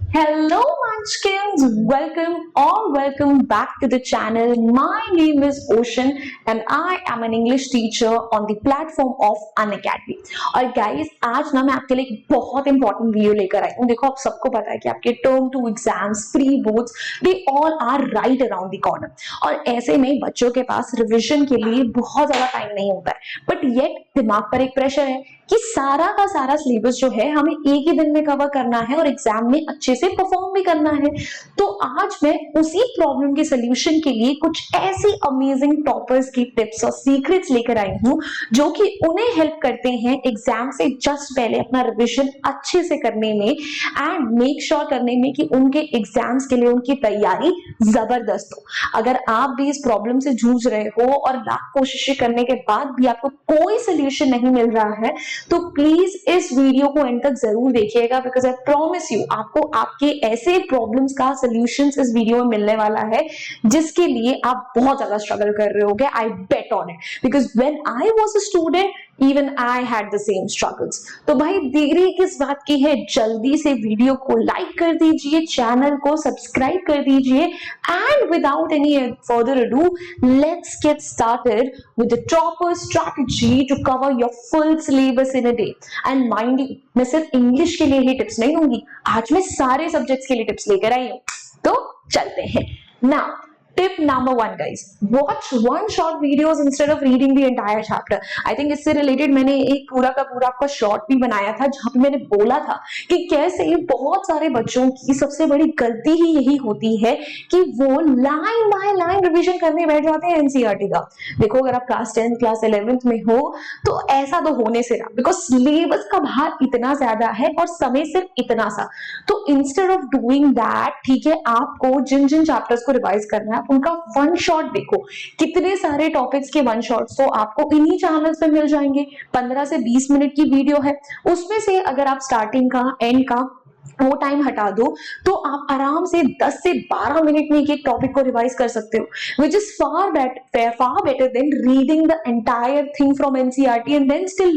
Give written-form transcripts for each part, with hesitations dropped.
Hello Munchkins, welcome back to the channel. My name is Ocean and I am an English teacher on the platform of Unacademy. और guys आज ना मैं आपके लिए एक बहुत इंपॉर्टेंट वीडियो लेकर आई हूँ। देखो आप सबको पता है कि आपके term 2 exams, pre boards, they all are right around the corner और ऐसे में बच्चों के पास रिविजन के लिए बहुत ज्यादा टाइम नहीं होता है, बट येट दिमाग पर एक प्रेशर है कि सारा का सारा सिलेबस जो है हमें एक ही दिन में कवर करना है और एग्जाम में अच्छे से परफॉर्म भी करना है। तो आज मैं उसी प्रॉब्लम के सोल्यूशन के लिए कुछ ऐसी अमेजिंग टॉपर्स की टिप्स और सीक्रेट्स लेकर आई हूं जो कि उन्हें हेल्प करते हैं एग्जाम से जस्ट पहले अपना रिविजन अच्छे से करने में एंड मेक श्योर करने में कि उनके एग्जाम्स के लिए उनकी तैयारी जबरदस्त हो। अगर आप भी इस प्रॉब्लम से जूझ रहे हो और लाख कोशिशें करने के बाद भी आपको कोई सोल्यूशन नहीं मिल रहा है तो प्लीज इस वीडियो को एंड तक जरूर देखिएगा, बिकॉज आई प्रॉमिस यू आपको आपके ऐसे प्रॉब्लम्स का सॉल्यूशंस इस वीडियो में मिलने वाला है जिसके लिए आप बहुत ज्यादा स्ट्रगल कर रहे होगे। I bet on it because when I was a student even I had the same struggles. तो भाई देरी किस बात की है, जल्दी से वीडियो को लाइक कर दीजिए, चैनल को सब्सक्राइब कर दीजिए and without any further ado let's get started with the proper strategy to cover your full syllabus in a day. And mind you मैं सिर्फ इंग्लिश के लिए ही टिप्स नहीं दूंगी, आज मैं सारे सब्जेक्ट्स के लिए टिप्स लेकर आई हूं। तो चलते हैं। Now Tip number 1 guys, watch one short videos instead of reading the entire chapter. I think इससे related मैंने एक पूरा का पूरा आपका शॉर्ट भी बनाया था जहां पे मैंने बोला था कि कैसे बहुत सारे बच्चों की सबसे बड़ी गलती ही यही होती है कि वो लाइन बाय लाइन रिवीजन करने बैठ जाते हैं एनसीईआरटी का। देखो अगर आप क्लास 10 क्लास 11th में हो तो ऐसा तो होने से रहा, बिकॉज सिलेबस का भार इतना ज्यादा है और समय सिर्फ इतना सा। तो इंस्टेड ऑफ डूइंग दैट, ठीक है, आपको जिन जिन चैप्टर्स को रिवाइज करना है उनका वन शॉट देखो। कितने सारे टॉपिक्स के वन शॉट्स तो आपको इन्हीं चैनल्स पे मिल जाएंगे। 15 से 20 मिनट की वीडियो है, उसमें से अगर आप स्टार्टिंग का एंड का वो टाइम हटा दो तो आप आराम से 10 से 12 मिनट में एक टॉपिक को रिवाइज कर सकते हो, which is far better than reading the entire thing from NCERT and then still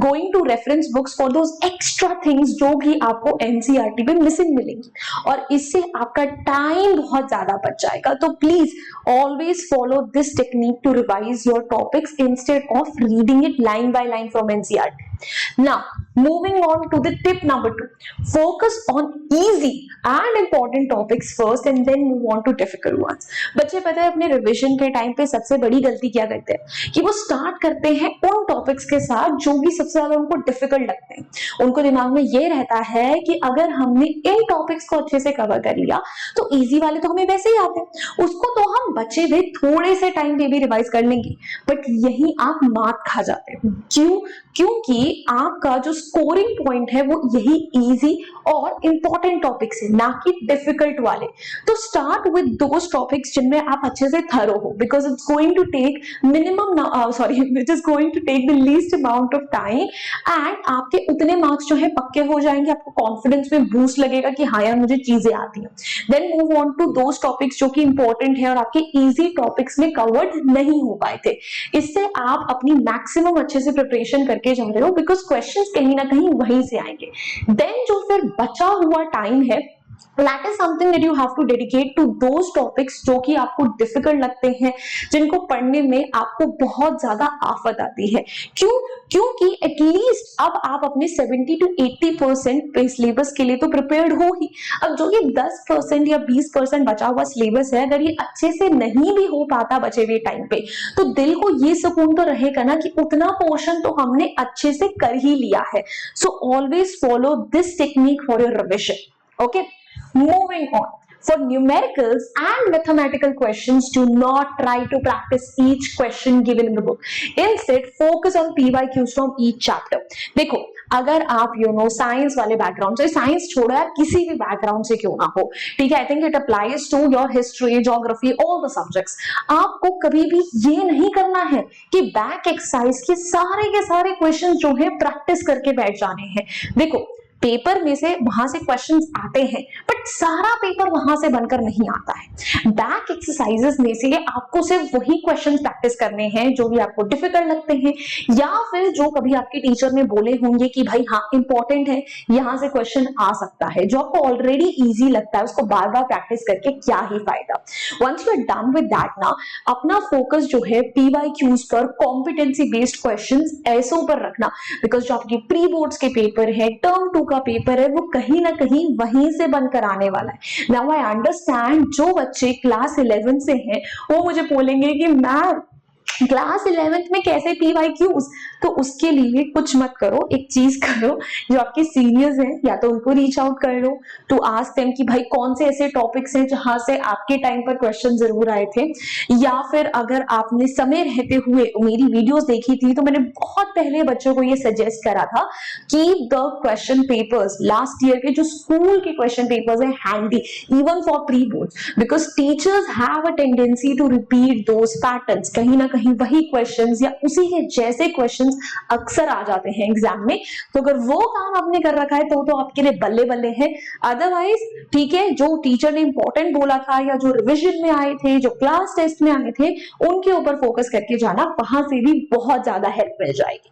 going to reference books for those extra things जो भी आपको NCERT में मिसिंग मिलेंगी और इससे आपका टाइम बहुत ज्यादा बच जाएगा। तो please always follow this technique to revise your topics instead of reading it line by line from NCERT. Now moving on to the tip number 2, focus on easy and important topics first and then move on to difficult ones. बच्चे पता है अपने revision के time पे सबसे बड़ी गलती क्या करते हैं कि वो स्टार्ट करते हैं उन टॉपिक्स के साथ जो भी सबसे ज्यादा उनको डिफिकल्ट लगते हैं। उनको दिमाग में ये रहता है कि अगर हमने इन टॉपिक्स को अच्छे से कवर कर लिया तो इजी वाले तो हमें वैसे ही आते हैं, उसको तो हम बचे हुए थोड़े से टाइम पे भी रिवाइज कर लेंगे। बट यही आप मात खा जाते हो। क्यों? क्योंकि आपका जो स्कोरिंग पॉइंट है वो यही इजी और इंपॉर्टेंट टॉपिक्स है, ना कि डिफिकल्ट वाले। तो स्टार्ट विद दोस टॉपिक्स जिनमें आप अच्छे से थरो हो, because it's going to take it is going to take the least amount of time and आपके उतने मार्क्स जो है पक्के हो जाएंगे, आपको कॉन्फिडेंस में बूस्ट लगेगा कि हाँ यार मुझे चीजें आती हैं। Then move on to those topics जो कि इंपॉर्टेंट है और आपके इजी टॉपिक्स में कवर्ड नहीं हो पाए थे। इससे आप अपनी मैक्सिमम अच्छे से प्रिपरेशन करके जा रहे हो, बिकॉज क्वेश्चंस कहीं ना कहीं वहीं से आएंगे। देन जो फिर बचा हुआ टाइम है that is something that you have to dedicate to those topics जो कि आपको डिफिकल्ट लगते हैं, जिनको पढ़ने में आपको बहुत ज्यादा आफत आती है। क्यों? क्योंकि एटलीस्ट अब आप अपने 70 to 80% सिलेबस के लिए तो प्रिपेयर्ड हो ही। अब जो ये 10% या 20% बचा हुआ सिलेबस है, अगर ये अच्छे से नहीं भी हो पाता बचे हुए टाइम पे, तो दिल को ये सुकून तो रहेगा ना कि उतना पोर्शन तो हमने अच्छे से कर ही लिया है। So always follow this technique for your revision. Okay, moving on. For numericals and mathematical questions, do not try to practice each question given in the book. Instead, focus on PYQs from each chapter. देखो अगर आप science वाले background से, science छोड़ो यार किसी भी background से क्यों ना हो, ठीक है, I think it applies to your history, geography, all the subjects. आपको कभी भी ये नहीं करना है कि बैक एक्सरसाइज के सारे क्वेश्चन जो है प्रैक्टिस करके बैठ जाने हैं। देखो पेपर में से वहां से क्वेश्चंस आते हैं, बट सारा पेपर वहां से बनकर नहीं आता है। बैक एक्सरसाइजेस में से आपको सिर्फ वही क्वेश्चंस प्रैक्टिस करने हैं जो भी आपको डिफिकल्ट लगते हैं, या फिर जो कभी आपके टीचर ने बोले होंगे कि भाई हाँ इंपॉर्टेंट है, यहां से क्वेश्चन आ सकता है, जो आपको ऑलरेडी इजी लगता है, उसको बार बार प्रैक्टिस करके क्या ही फायदा। Once you are done with that ना, अपना फोकस जो है पीवाईक्यूज पर, कॉम्पिटेंसी बेस्ड क्वेश्चंस ऐसो पर रखना, बिकॉज जो आपके प्री बोर्ड्स के पेपर है, टर्म 2 का पेपर है, वो कहीं ना कहीं वहीं से बनकर आने वाला है। नाउ आई अंडरस्टैंड जो बच्चे क्लास 11 से हैं वो मुझे बोलेंगे कि मैम क्लास 11th में कैसे पीवाईक्यूज, तो उसके लिए कुछ मत करो, एक चीज करो, जो आपके सीनियर्स हैं या तो उनको रीच आउट कर लो टू आस्क देम कि भाई कौन से ऐसे टॉपिक्स हैं जहां से आपके टाइम पर क्वेश्चन जरूर आए थे, या फिर अगर आपने समय रहते हुए मेरी वीडियोस देखी थी तो मैंने बहुत पहले बच्चों को ये सजेस्ट करा था कि the question papers last year के जो स्कूल के क्वेश्चन पेपर्स हैं handy even for pre boards, because teachers have a tendency to repeat those patterns, कहीं ना कहीं वही क्वेश्चंस या उसी के जैसे क्वेश्चंस अक्सर आ जाते हैं एग्जाम में। तो अगर वो काम आपने कर रखा है तो आपके लिए बल्ले बल्ले है, अदरवाइज ठीक है, जो टीचर ने इंपॉर्टेंट बोला था या जो रिवीजन में आए थे, जो क्लास टेस्ट में आए थे, उनके ऊपर फोकस करके जाना, वहां से भी बहुत ज्यादा हेल्प मिल जाएगी।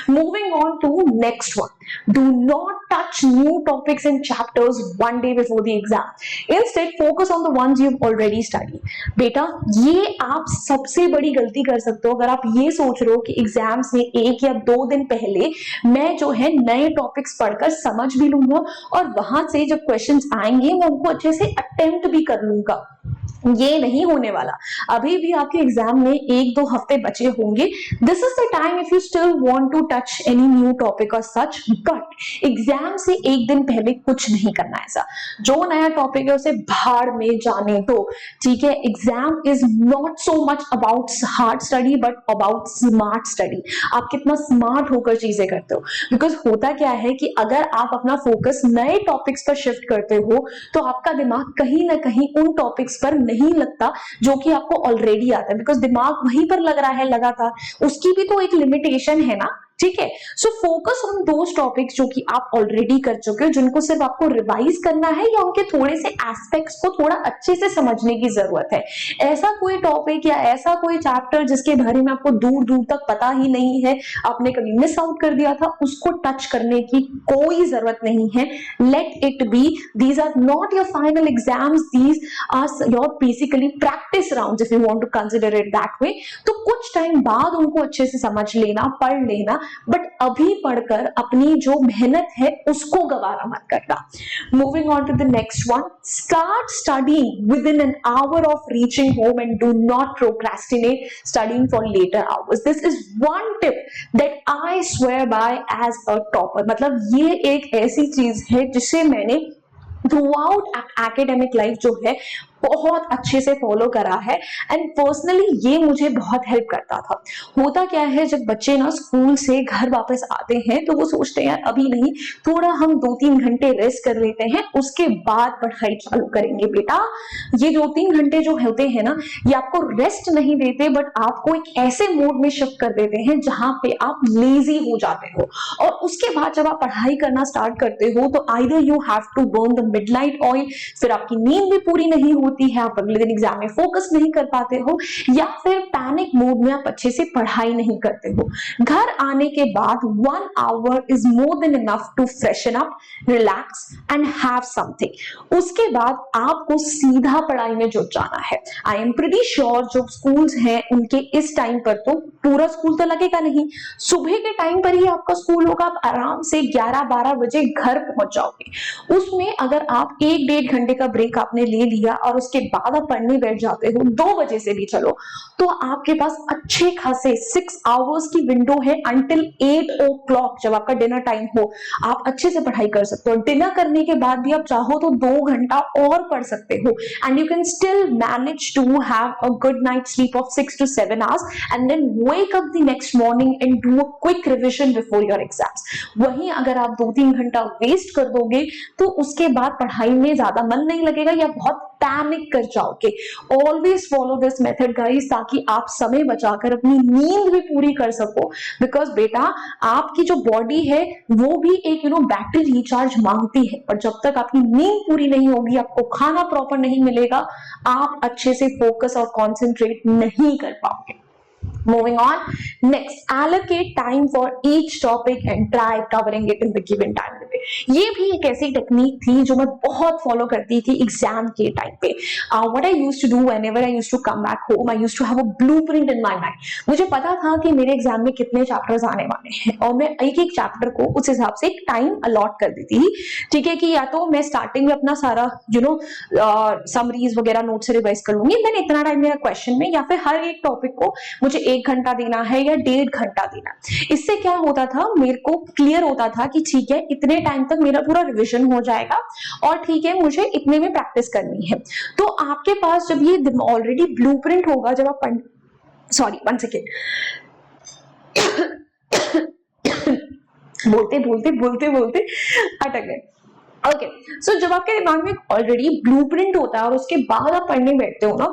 Moving on to next one. Do not touch new topics and chapters one day before the exam. Instead, focus on the ones you've already studied. बेटा, ये आप सबसे बड़ी गलती कर सकते हो अगर आप ये सोच रहे हो कि एग्जाम्स में 1 या 2 दिन पहले मैं जो है नए टॉपिक्स पढ़कर समझ भी लूंगा और वहां से जब क्वेश्चंस आएंगे मैं उनको अच्छे से अटेम्प्ट भी कर लूंगा। ये नहीं होने वाला। अभी भी आपके एग्जाम में 1-2 हफ्ते बचे होंगे। This is the time if you still want to touch any new topic और सच, बट एग्जाम से 1 दिन पहले कुछ नहीं करना। ऐसा जो नया टॉपिक है उसे भाड़ में जाने दो, ठीक है। Exam is not so much about hard study but about smart study. आप कितना स्मार्ट होकर चीजें करते हो, बिकॉज होता क्या है कि अगर आप अपना फोकस नए टॉपिक्स पर शिफ्ट करते हो तो आपका दिमाग कहीं ना कहीं उन टॉपिक्स पर नहीं लगता जो कि आपको ऑलरेडी आता है, बिकॉज दिमाग वहीं पर लग रहा है लगातार, उसकी भी तो एक लिमिटेशन है ना, ठीक है। So focus on those topics जो कि आप ऑलरेडी कर चुके हो, जिनको सिर्फ आपको रिवाइज करना है या उनके थोड़े से एस्पेक्ट्स को थोड़ा अच्छे से समझने की जरूरत है। ऐसा कोई टॉपिक या ऐसा कोई चैप्टर जिसके बारे में आपको दूर दूर तक पता ही नहीं है, आपने कभी मिस आउट कर दिया था, उसको टच करने की कोई जरूरत नहीं है। Let it be, these are not your final exams, these are your basically practice rounds if you want to consider it that way. तो कुछ टाइम बाद उनको अच्छे से समझ लेना, पढ़ लेना, बट अभी पढ़कर अपनी जो मेहनत है उसको गवारा मत करना। Moving on to the next one, start studying within an hour of reaching home and do not procrastinate studying for later hours. This is one tip that I swear by as a topper. मतलब ये एक ऐसी चीज है जिसे मैंने through out academic life जो है बहुत अच्छे से फॉलो करा है, एंड पर्सनली ये मुझे बहुत हेल्प करता था। होता क्या है, जब बच्चे ना स्कूल से घर वापस आते हैं तो वो सोचते हैं यार अभी नहीं, थोड़ा हम 2-3 घंटे रेस्ट कर लेते हैं, उसके बाद पढ़ाई चालू करेंगे। बेटा, ये 2-3 घंटे जो होते हैं ना, ये आपको रेस्ट नहीं देते बट आपको एक ऐसे मोड में शिफ्ट कर देते हैं जहां पे आप लेजी हो जाते हो, और उसके बाद जब आप पढ़ाई करना स्टार्ट करते हो तो either you have to burn the midnight oil, फिर आपकी नींद भी पूरी नहीं होती है, आप अगले दिन एग्जाम में फोकस नहीं कर पाते हो, या फिर पैनिक मोड में आप अच्छे से पढ़ाई नहीं करते हो। घर आने के बाद 1 hour is more than enough to freshen up, relax and have something. उसके बाद आपको सीधा पढ़ाई में जुट जाना है। आई एम प्रीटी श्योर जो स्कूल्स हैं उनके इस टाइम पर तो पूरा स्कूल तो लगेगा नहीं, सुबह के टाइम पर ही आपका स्कूल होगा, आप आराम से 11-12 बजे घर पहुंच जाओगे। उसमें अगर आप 1-1.5 घंटे का ब्रेक आपने ले लिया और उसके बाद आप पढ़ने बैठ जाते हो 2 बजे से भी चलो, तो आपके पास अच्छे खासे 6 आवर्स की विंडो है अंटिल 8 o'clock, जब आपका डिनर टाइम हो, आप अच्छे से पढ़ाई कर सकते हो। डिनर करने के बाद भी आप चाहो तो 2 घंटा और पढ़ सकते हो, and you can still manage to have a good night sleep of 6 to 7 hours and then wake up the next morning and do a quick revision before your exams. वहीं अगर आप 2-3 घंटा वेस्ट कर दोगे तो उसके बाद पढ़ाई में ज्यादा मन नहीं लगेगा या बहुत पैनिक कर जाओगे। Always follow this method guys, ताकि आप समय बचाकर अपनी नींद भी पूरी कर सको। बिकॉज बेटा आपकी जो बॉडी है वो भी एक बैटरी रिचार्ज मांगती है, और जब तक आपकी नींद पूरी नहीं होगी, आपको खाना प्रॉपर नहीं मिलेगा, आप अच्छे से फोकस और कॉन्सेंट्रेट नहीं कर पाओगे। Moving on, next, allocate time for each topic and try covering it in the given time limit. ये भी एक ऐसी टेक्निक थी जो मैं बहुत फॉलो करती थी एग्जाम के टाइम पे। What I used to do whenever I used to come back home, I used to have a blueprint in my mind. मुझे पता था कि मेरे एग्जाम में कितने चैप्टर्स आने वाले हैं, और मैं एक एक चैप्टर को उस हिसाब से एक टाइम अलॉट कर देती थी। ठीक है कि या तो मैं स्टार्टिंग में अपना सारा समरीज वगैरह नोट से रिवाइज कर लूंगी, देन इतना टाइम मेरा क्वेश्चन में, या फिर हर एक टॉपिक को मुझे 1 घंटा देना है या 1.5 घंटा देना। इससे क्या होता था, मेरे को क्लियर होता था कि ठीक है इतने टाइम तक मेरा पूरा रिविजन हो जाएगा, और ठीक है मुझे इतने में प्रैक्टिस करनी है। तो आपके पास जब ये ऑलरेडी ब्लूप्रिंट होगा, जब आप सॉरी 1 सेकेंड बोलते अटक गए। ओके, सो जब आपके दिमाग में ऑलरेडी ब्लूप्रिंट होता है और उसके बाद आप पढ़ने बैठते हो ना,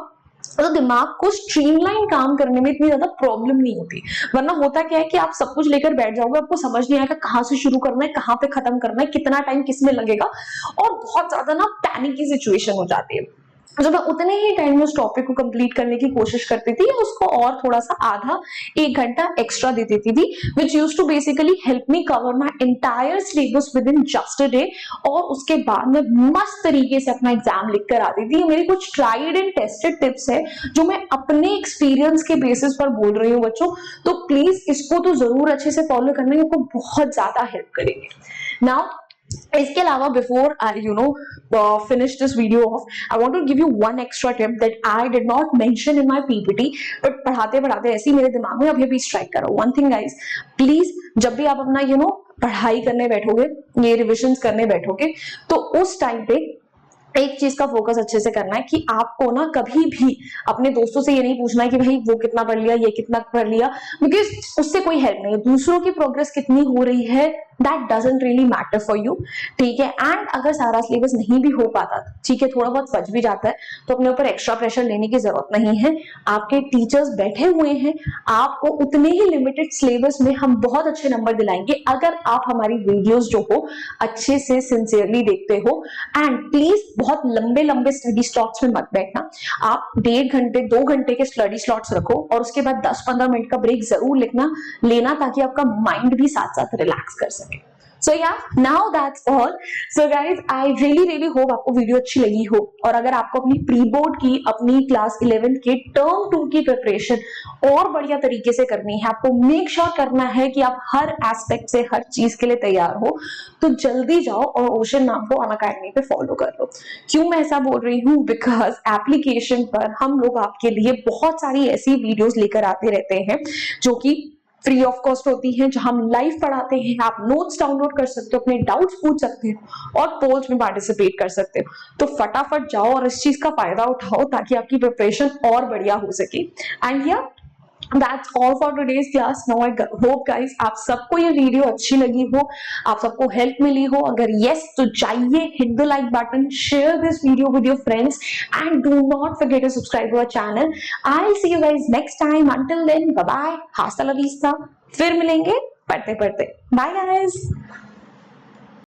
तो दिमाग को स्ट्रीमलाइन काम करने में इतनी ज्यादा प्रॉब्लम नहीं होती। वरना होता क्या है कि आप सब कुछ लेकर बैठ जाओगे, आपको समझ नहीं आएगा कहाँ से शुरू करना है, कहाँ पे खत्म करना है, कितना टाइम किस में लगेगा, और बहुत ज्यादा ना पैनिक की सिचुएशन हो जाती है। जब मैं उतने ही टाइम में उस टॉपिक को कंप्लीट करने की कोशिश करती थी, उसको और थोड़ा सा आधा 1 घंटा एक्स्ट्रा दे देती थी, which used to basically help me cover my entire syllabus within just a day. और उसके बाद मैं मस्त तरीके से अपना एग्जाम लिख कर आती थी। मेरी कुछ ट्राइड एंड टेस्टेड टिप्स है जो मैं अपने एक्सपीरियंस के बेसिस पर बोल रही हूँ बच्चों, तो प्लीज इसको तो जरूर अच्छे से फॉलो करना, आपको बहुत ज्यादा हेल्प करेंगे। नाउ इसके अलावा before I finish this video off, I want to give you one extra tip that I did not mention in my PPT, but पढ़ाते पढ़ाते ऐसे ही मेरे दिमाग में अभी स्ट्राइक करो। One thing guys, प्लीज जब भी आप अपना पढ़ाई करने बैठोगे, ये रिविजन करने बैठोगे, तो उस टाइम पे एक चीज का फोकस अच्छे से करना है कि आपको ना कभी भी अपने दोस्तों से ये नहीं पूछना है कि भाई वो कितना पढ़ लिया, ये कितना पढ़ लिया, बिकॉज उससे कोई हेल्प नहीं है। दूसरों की प्रोग्रेस कितनी हो रही है that doesn't really matter for you. ठीक है, एंड अगर सारा सिलेबस नहीं भी हो पाता, ठीक है थोड़ा बहुत बच भी जाता है, तो अपने ऊपर एक्स्ट्रा प्रेशर लेने की जरूरत नहीं है। आपके टीचर्स बैठे हुए हैं, आपको उतने ही लिमिटेड सिलेबस में हम बहुत अच्छे नंबर दिलाएंगे अगर आप हमारी वीडियोस जो हो अच्छे से सिंसियरली देखते हो। एंड प्लीज बहुत लंबे लंबे स्टडी स्लॉट्स में मत बैठना। आप 1.5 घंटे 2 घंटे के स्टडी स्लॉट्स रखो, और उसके बाद 10-15 मिनट का ब्रेक जरूर लेना, ताकि आपका माइंड भी साथ साथ रिलैक्स कर सके। So yeah, now that's all. So guys, I really hope आपको वीडियो अच्छी लगी हो, और अगर आपको अपनी प्री बोर्ड की, अपनी क्लास 11 के टर्म 2 की प्रिपरेशन और बढ़िया तरीके से करनी है, आपको मेक श्योर करना है कि आप हर एस्पेक्ट से हर चीज के लिए तैयार हो, तो जल्दी जाओ और ओशन नाम को अनअकैडमी पे फॉलो कर लो। क्यों मैं ऐसा बोल रही हूँ, बिकॉज एप्लीकेशन पर हम लोग आपके लिए बहुत सारी ऐसी वीडियोस लेकर आते रहते हैं जो कि फ्री ऑफ कॉस्ट होती हैं, जहां हम लाइव पढ़ाते हैं। आप नोट्स डाउनलोड कर सकते हो, अपने डाउट्स पूछ सकते हो, और पोल्स में पार्टिसिपेट कर सकते हो। तो फटाफट जाओ और इस चीज का फायदा उठाओ, ताकि आपकी प्रिपरेशन और बढ़िया हो सके। एंड या That's all for today's class. Now I hope guys आप सबको ये वीडियो अच्छी लगी हो, आप सबको हेल्प मिली हो। अगर yes तो जाइए, hit the like button, share this video with your friends, and do not forget to subscribe to our channel. I'll see you guys next time. Until then, bye bye, hasta la vista. फिर मिलेंगे पढ़ते पढ़ते। Bye guys.